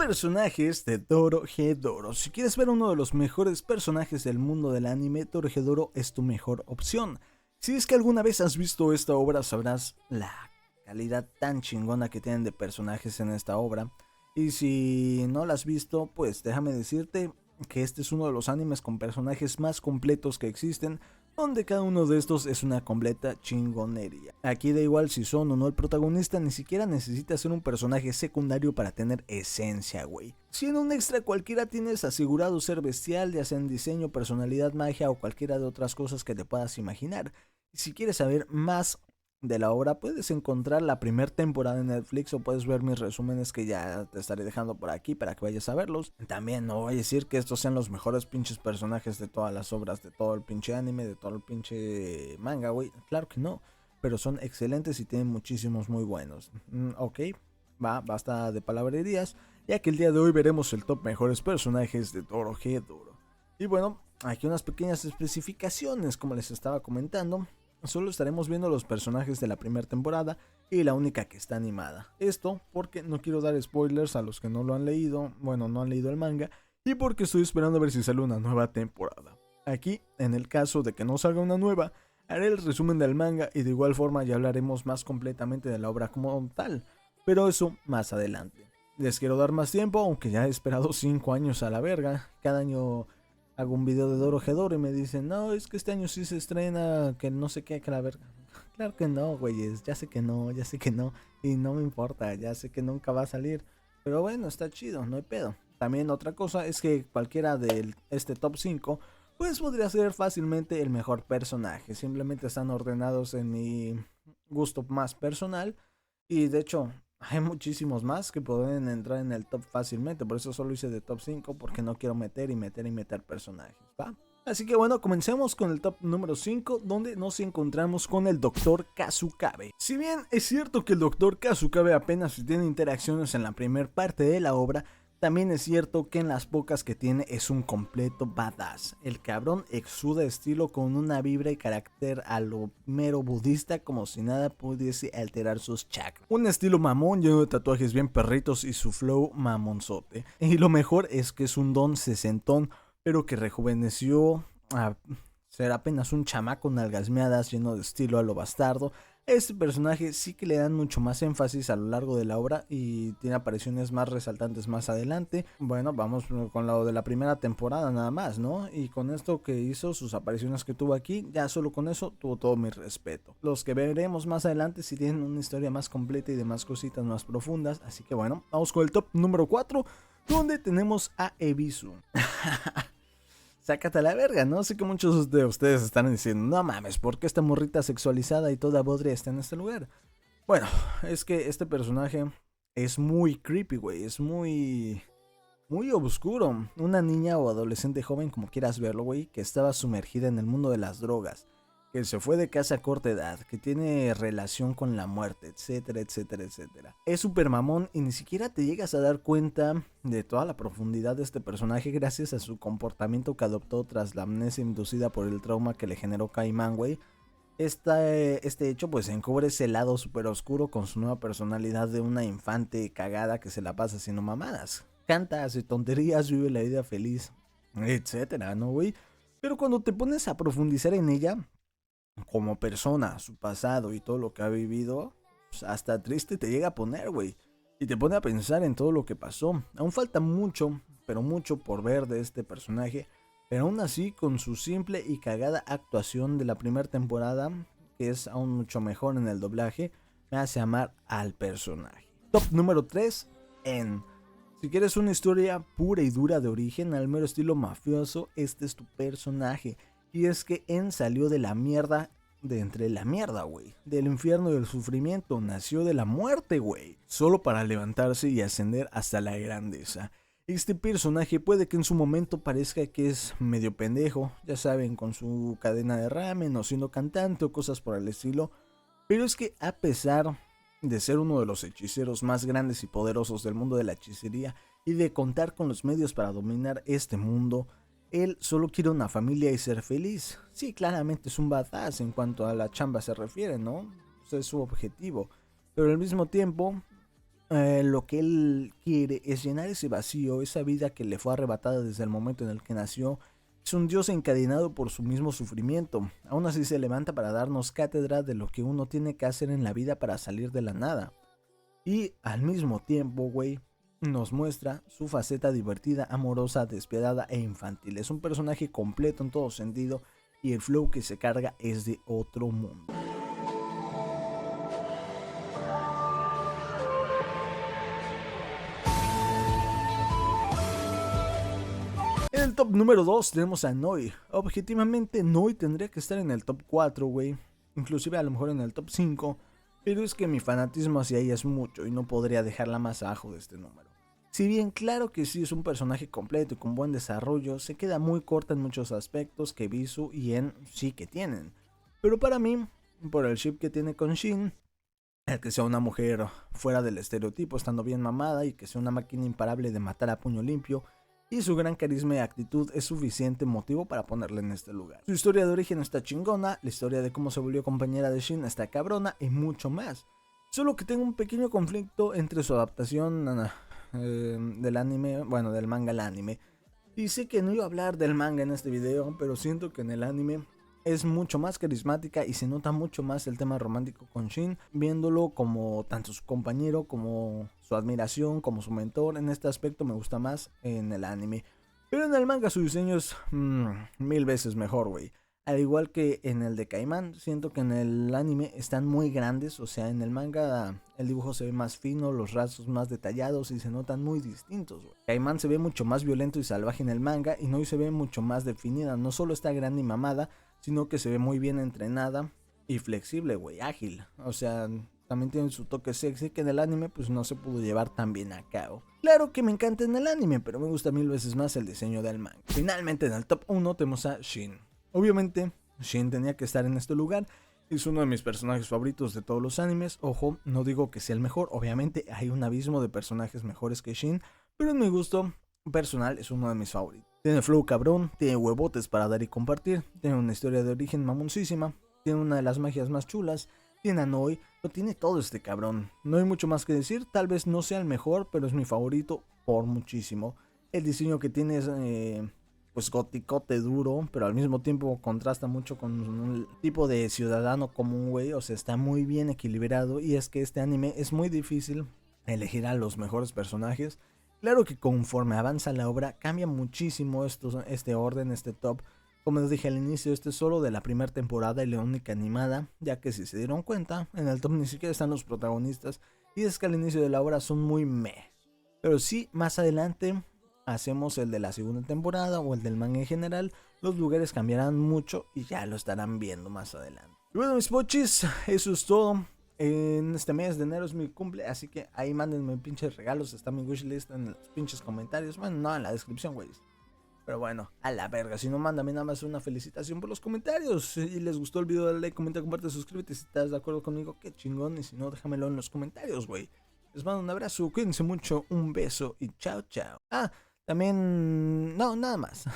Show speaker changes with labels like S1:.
S1: personajes de Dorohedoro. Si quieres ver uno de los mejores personajes del mundo del anime, Dorohedoro es tu mejor opción. Si es que alguna vez has visto esta obra, sabrás la calidad tan chingona que tienen de personajes en esta obra. Y si no la has visto, pues déjame decirte que este es uno de los animes con personajes más completos que existen, donde cada uno de estos es una completa chingonería. Aquí da igual si son o no el protagonista, ni siquiera necesitas ser un personaje secundario para tener esencia, güey. Si en un extra cualquiera tienes asegurado ser bestial, ya sea en diseño, personalidad, magia o cualquiera de otras cosas que te puedas imaginar. Y si quieres saber más de la obra, puedes encontrar la primera temporada en Netflix o puedes ver mis resúmenes que ya te estaré dejando por aquí para que vayas a verlos. También no voy a decir que estos sean los mejores pinches personajes de todas las obras, de todo el pinche anime, de todo el pinche manga, güey. Claro que no, pero son excelentes y tienen muchísimos muy buenos. Ok, basta de palabrerías, ya que el día de hoy veremos el top mejores personajes de Dorohedoro. Y bueno, aquí unas pequeñas especificaciones, como les estaba comentando. Solo estaremos viendo los personajes de la primera temporada y la única que está animada. Esto porque no quiero dar spoilers a los que no lo han leído, bueno, no han leído el manga, y porque estoy esperando a ver si sale una nueva temporada. Aquí, en el caso de que no salga una nueva, haré el resumen del manga y de igual forma ya hablaremos más completamente de la obra como tal, pero eso más adelante. Les quiero dar más tiempo, aunque ya he esperado 5 años a la verga. Cada año hago un video de Dorohedoro y me dicen, no, es que este año sí se estrena, que no sé qué, que la verga. Claro que no, güeyes, ya sé que no, y no me importa, ya sé que nunca va a salir. Pero bueno, está chido, no hay pedo. También otra cosa es que cualquiera de este top 5, pues podría ser fácilmente el mejor personaje. Simplemente están ordenados en mi gusto más personal. Y de hecho, hay muchísimos más que pueden entrar en el top fácilmente. Por eso solo hice de top 5 porque no quiero meter personajes, ¿va? Así que bueno, comencemos con el top número 5, donde nos encontramos con el Dr. Kasukabe. Si bien es cierto que el Dr. Kasukabe apenas tiene interacciones en la primera parte de la obra, también es cierto que en las pocas que tiene es un completo badass. El cabrón exuda estilo con una vibra y carácter a lo mero budista, como si nada pudiese alterar sus chakras. Un estilo mamón lleno de tatuajes bien perritos y su flow mamonzote. Y lo mejor es que es un don sesentón, pero que rejuveneció a ser apenas un chamaco nalgasmeadas lleno de estilo a lo bastardo. Este personaje sí que le dan mucho más énfasis a lo largo de la obra y tiene apariciones más resaltantes más adelante. Bueno, vamos con lo de la primera temporada nada más, ¿no? Y con esto que hizo, sus apariciones que tuvo aquí, ya solo con eso tuvo todo mi respeto. Los que veremos más adelante sí tienen una historia más completa y de más cositas más profundas. Así que bueno, vamos con el top número 4, donde tenemos a Ebisu. Sácate a la verga, ¿no? Sé que muchos de ustedes están diciendo, no mames, ¿por qué esta morrita sexualizada y toda bodria está en este lugar? Bueno, es que este personaje es muy creepy, güey, es muy oscuro. Una niña o adolescente joven, como quieras verlo, güey, que estaba sumergida en el mundo de las drogas, que se fue de casa a corta edad, que tiene relación con la muerte, etcétera, etcétera, etcétera. Es súper mamón y ni siquiera te llegas a dar cuenta de toda la profundidad de este personaje gracias a su comportamiento que adoptó tras la amnesia inducida por el trauma que le generó Caimán, güey. Este hecho pues encubre ese lado súper oscuro con su nueva personalidad de una infante cagada que se la pasa haciendo mamadas. Canta, hace tonterías, vive la vida feliz, etcétera, ¿no, güey? Pero cuando te pones a profundizar en ella, como persona, su pasado y todo lo que ha vivido, pues hasta triste te llega a poner, güey. Y te pone a pensar en todo lo que pasó. Aún falta mucho, pero mucho por ver de este personaje. Pero aún así, con su simple y cagada actuación de la primera temporada, que es aún mucho mejor en el doblaje, me hace amar al personaje. Top número 3, En. Si quieres una historia pura y dura de origen, al mero estilo mafioso, este es tu personaje. Y es que En salió de la mierda, de entre la mierda, güey. Del infierno y del sufrimiento, nació de la muerte, güey. Solo para levantarse y ascender hasta la grandeza. Este personaje puede que en su momento parezca que es medio pendejo, ya saben, con su cadena de ramen o siendo cantante o cosas por el estilo. Pero es que a pesar de ser uno de los hechiceros más grandes y poderosos del mundo de la hechicería y de contar con los medios para dominar este mundo, él solo quiere una familia y ser feliz. Sí, claramente es un badass en cuanto a la chamba se refiere, ¿no? Ese es su objetivo. Pero al mismo tiempo, lo que él quiere es llenar ese vacío, esa vida que le fue arrebatada desde el momento en el que nació. Es un Dios encadenado por su mismo sufrimiento. Aún así se levanta para darnos cátedra de lo que uno tiene que hacer en la vida para salir de la nada. Y al mismo tiempo, güey, nos muestra su faceta divertida, amorosa, despiadada e infantil. Es un personaje completo en todo sentido y el flow que se carga es de otro mundo. En el top número 2 tenemos a Noi. Objetivamente Noi tendría que estar en el top 4, güey. Inclusive a lo mejor en el top 5. Pero es que mi fanatismo hacia ella es mucho y no podría dejarla más abajo de este número. Si bien claro que sí es un personaje completo y con buen desarrollo, se queda muy corta en muchos aspectos que Visu y En sí que tienen. Pero para mí, por el ship que tiene con Shin, el que sea una mujer fuera del estereotipo, estando bien mamada y que sea una máquina imparable de matar a puño limpio, y su gran carisma y actitud es suficiente motivo para ponerla en este lugar. Su historia de origen está chingona, la historia de cómo se volvió compañera de Shin está cabrona y mucho más. Solo que tengo un pequeño conflicto entre su adaptación del anime, bueno, del manga al anime. Y sé que no iba a hablar del manga en este video, pero siento que en el anime es mucho más carismática y se nota mucho más el tema romántico con Shin, viéndolo como tanto su compañero, como su admiración, como su mentor. En este aspecto me gusta más en el anime. Pero en el manga su diseño es mil veces mejor, güey. Al igual que en el de Caimán, siento que en el anime están muy grandes, o sea, en el manga el dibujo se ve más fino, los rasgos más detallados y se notan muy distintos, güey. Caimán se ve mucho más violento y salvaje en el manga y Noi se ve mucho más definida, no solo está grande y mamada, sino que se ve muy bien entrenada y flexible, güey, ágil. O sea, también tiene su toque sexy que en el anime pues no se pudo llevar tan bien a cabo. Claro que me encanta en el anime, pero me gusta mil veces más el diseño del manga. Finalmente en el top 1 tenemos a Shin. Obviamente, Shin tenía que estar en este lugar. Es uno de mis personajes favoritos de todos los animes. Ojo, no digo que sea el mejor. Obviamente hay un abismo de personajes mejores que Shin. Pero en mi gusto personal es uno de mis favoritos. Tiene flow cabrón, tiene huevotes para dar y compartir. Tiene una historia de origen mamoncísima. Tiene una de las magias más chulas. Tiene a Noi. Lo tiene todo este cabrón. No hay mucho más que decir. Tal vez no sea el mejor, pero es mi favorito por muchísimo. El diseño que tiene es pues goticote duro, pero al mismo tiempo contrasta mucho con un tipo de ciudadano común, güey. O sea, está muy bien equilibrado. Y es que este anime es muy difícil elegir a los mejores personajes. Claro que conforme avanza la obra cambia muchísimo este orden, este top. Como les dije al inicio, este es solo de la primera temporada y la única animada, ya que si se dieron cuenta, en el top ni siquiera están los protagonistas. Y es que al inicio de la obra son muy meh. Pero sí, más adelante hacemos el de la segunda temporada o el del manga en general, los lugares cambiarán mucho y ya lo estarán viendo más adelante. Y bueno, mis pochis, eso es todo. En este mes de enero es mi cumple, así que ahí mándenme pinches regalos. Está mi wishlist en los pinches comentarios. Bueno, no, en la descripción, güey. Pero bueno, a la verga. Si no, mándame nada más una felicitación por los comentarios. Si les gustó el video, dale like, comenta, comparte, suscríbete. Si estás de acuerdo conmigo, qué chingón. Y si no, déjamelo en los comentarios, güey. Les mando un abrazo, cuídense mucho, un beso y chao, chao. Ah, también... No, nada más.